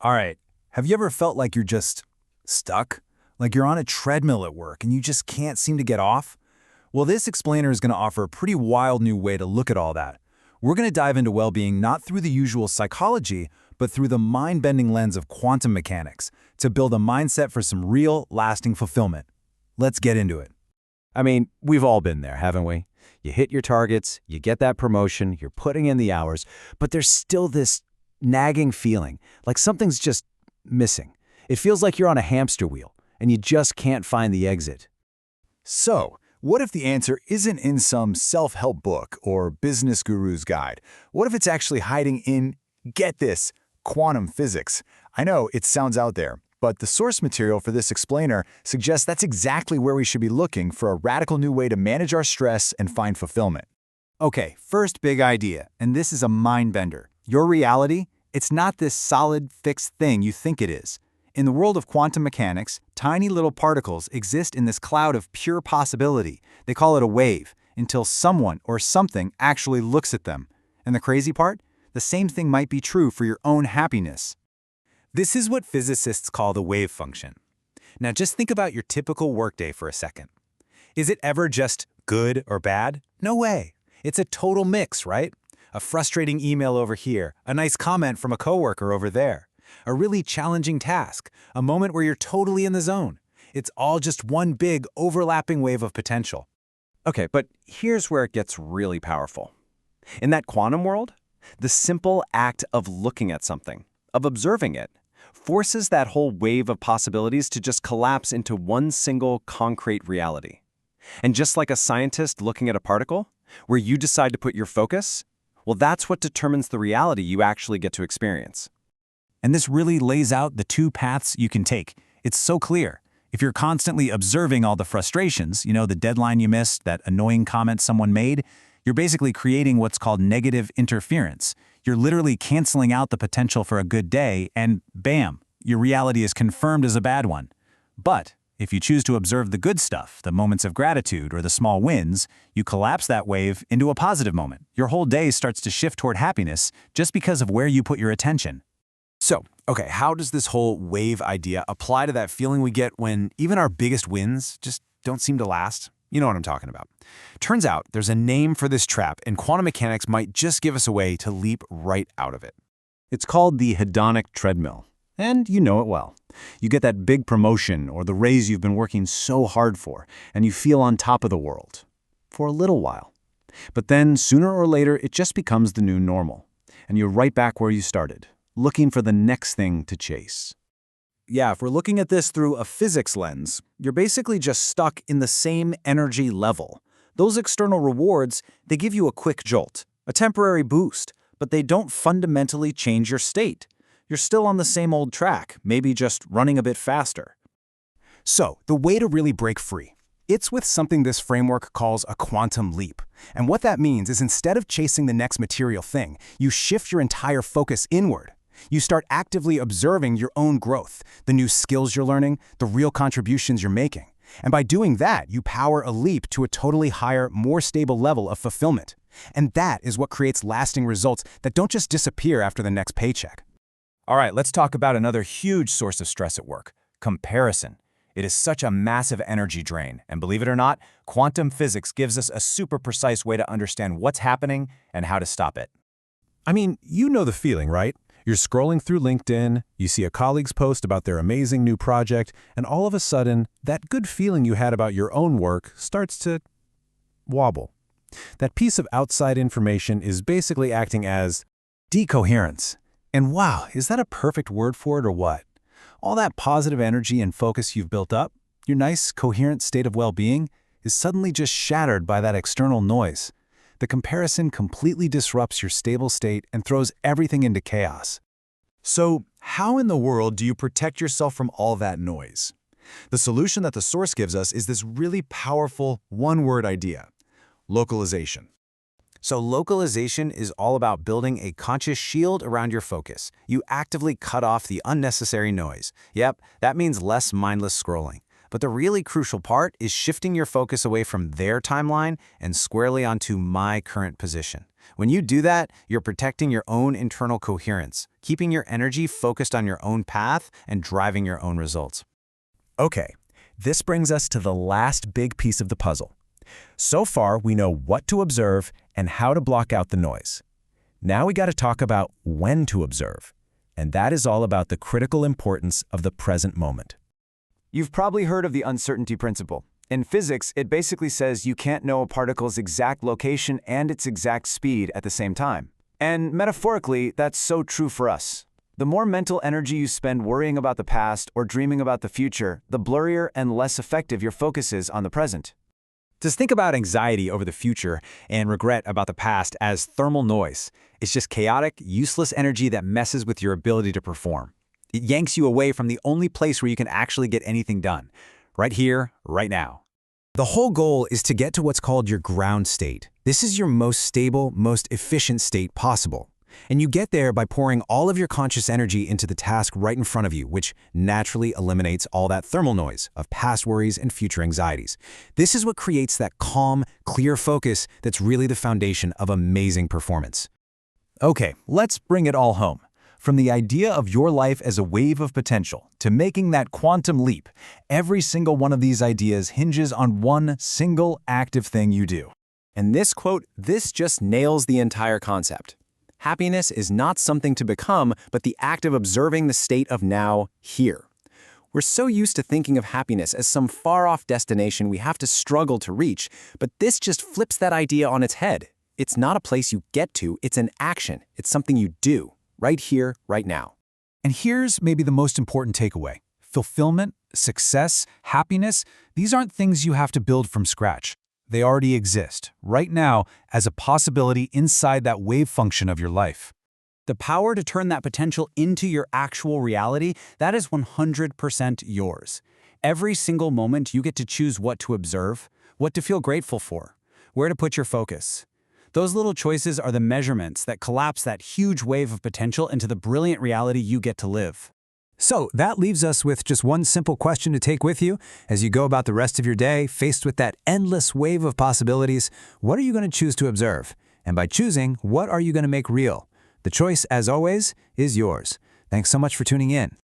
All right, have you ever felt like you're just stuck? Like you're on a treadmill at work and you just can't seem to get off? Well, this explainer is going to offer a pretty wild new way to look at all that. We're going to dive into well-being not through the usual psychology, but through the mind-bending lens of quantum mechanics to build a mindset for some real, lasting fulfillment. Let's get into it. I mean, we've all been there, haven't we? You hit your targets, you get that promotion, you're putting in the hours, but there's still this nagging feeling, like something's just missing. It feels like you're on a hamster wheel, and you just can't find the exit. So, what if the answer isn't in some self-help book or business guru's guide? What if it's actually hiding in, get this, quantum physics? I know it sounds out there, but the source material for this explainer suggests that's exactly where we should be looking for a radical new way to manage our stress and find fulfillment. Okay, first big idea, and this is a mind bender. Your reality, it's not this solid, fixed thing you think it is. In the world of quantum mechanics, tiny little particles exist in this cloud of pure possibility. They call it a wave, until someone or something actually looks at them. And the crazy part? The same thing might be true for your own happiness. This is what physicists call the wave function. Now just think about your typical workday for a second. Is it ever just good or bad? No way. It's a total mix, right? A frustrating email over here, a nice comment from a coworker over there, a really challenging task, a moment where you're totally in the zone. It's all just one big overlapping wave of potential. Okay, but here's where it gets really powerful. In that quantum world, the simple act of looking at something, of observing it, forces that whole wave of possibilities to just collapse into one single concrete reality. And just like a scientist looking at a particle, where you decide to put your focus, well, that's what determines the reality you actually get to experience. And this really lays out the two paths you can take. It's so clear. If you're constantly observing all the frustrations, the deadline you missed, that annoying comment someone made, you're basically creating what's called negative interference. You're literally canceling out the potential for a good day, and bam, your reality is confirmed as a bad one. But if you choose to observe the good stuff, the moments of gratitude or the small wins, you collapse that wave into a positive moment. Your whole day starts to shift toward happiness just because of where you put your attention. So, okay, how does this whole wave idea apply to that feeling we get when even our biggest wins just don't seem to last? You know what I'm talking about. Turns out there's a name for this trap, and quantum mechanics might just give us a way to leap right out of it. It's called the hedonic treadmill, and you know it well. You get that big promotion or the raise you've been working so hard for, and you feel on top of the world for a little while. But then, sooner or later, it just becomes the new normal, and you're right back where you started, looking for the next thing to chase. Yeah, if we're looking at this through a physics lens, you're basically just stuck in the same energy level. Those external rewards, they give you a quick jolt, a temporary boost, but they don't fundamentally change your state. You're still on the same old track, maybe just running a bit faster. So, the way to really break free, it's with something this framework calls a quantum leap. And what that means is instead of chasing the next material thing, you shift your entire focus inward. You start actively observing your own growth, the new skills you're learning, the real contributions you're making. And by doing that, you power a leap to a totally higher, more stable level of fulfillment. And that is what creates lasting results that don't just disappear after the next paycheck. All right, let's talk about another huge source of stress at work, comparison. It is such a massive energy drain, and believe it or not, quantum physics gives us a super precise way to understand what's happening and how to stop it. I mean, you know the feeling, right? You're scrolling through LinkedIn, you see a colleague's post about their amazing new project, and all of a sudden, that good feeling you had about your own work starts to wobble. That piece of outside information is basically acting as decoherence. And wow, is that a perfect word for it or what? All that positive energy and focus you've built up, your nice, coherent state of well-being, is suddenly just shattered by that external noise. The comparison completely disrupts your stable state and throws everything into chaos. So, how in the world do you protect yourself from all that noise? The solution that the source gives us is this really powerful one-word idea: localization. So localization is all about building a conscious shield around your focus. You actively cut off the unnecessary noise. Yep, that means less mindless scrolling. But the really crucial part is shifting your focus away from their timeline and squarely onto my current position. When you do that, you're protecting your own internal coherence, keeping your energy focused on your own path and driving your own results. Okay, this brings us to the last big piece of the puzzle. So far, we know what to observe and how to block out the noise. Now we got to talk about when to observe. And that is all about the critical importance of the present moment. You've probably heard of the uncertainty principle. In physics, it basically says you can't know a particle's exact location and its exact speed at the same time. And metaphorically, that's so true for us. The more mental energy you spend worrying about the past or dreaming about the future, the blurrier and less effective your focus is on the present. Just think about anxiety over the future and regret about the past as thermal noise. It's just chaotic, useless energy that messes with your ability to perform. It yanks you away from the only place where you can actually get anything done. Right here, right now. The whole goal is to get to what's called your ground state. This is your most stable, most efficient state possible. And you get there by pouring all of your conscious energy into the task right in front of you, which naturally eliminates all that thermal noise of past worries and future anxieties. This is what creates that calm, clear focus that's really the foundation of amazing performance. Okay, let's bring it all home. From the idea of your life as a wave of potential to making that quantum leap, every single one of these ideas hinges on one single active thing you do. And this quote, this just nails the entire concept. Happiness is not something to become, but the act of observing the state of now, here. We're so used to thinking of happiness as some far-off destination we have to struggle to reach, but this just flips that idea on its head. It's not a place you get to, it's an action. It's something you do. Right here, right now. And here's maybe the most important takeaway. Fulfillment, success, happiness, these aren't things you have to build from scratch. They already exist, right now, as a possibility inside that wave function of your life. The power to turn that potential into your actual reality, that is 100% yours. Every single moment you get to choose what to observe, what to feel grateful for, where to put your focus. Those little choices are the measurements that collapse that huge wave of potential into the brilliant reality you get to live. So that leaves us with just one simple question to take with you as you go about the rest of your day, faced with that endless wave of possibilities. What are you going to choose to observe? And by choosing, what are you going to make real? The choice, as always, is yours. Thanks so much for tuning in.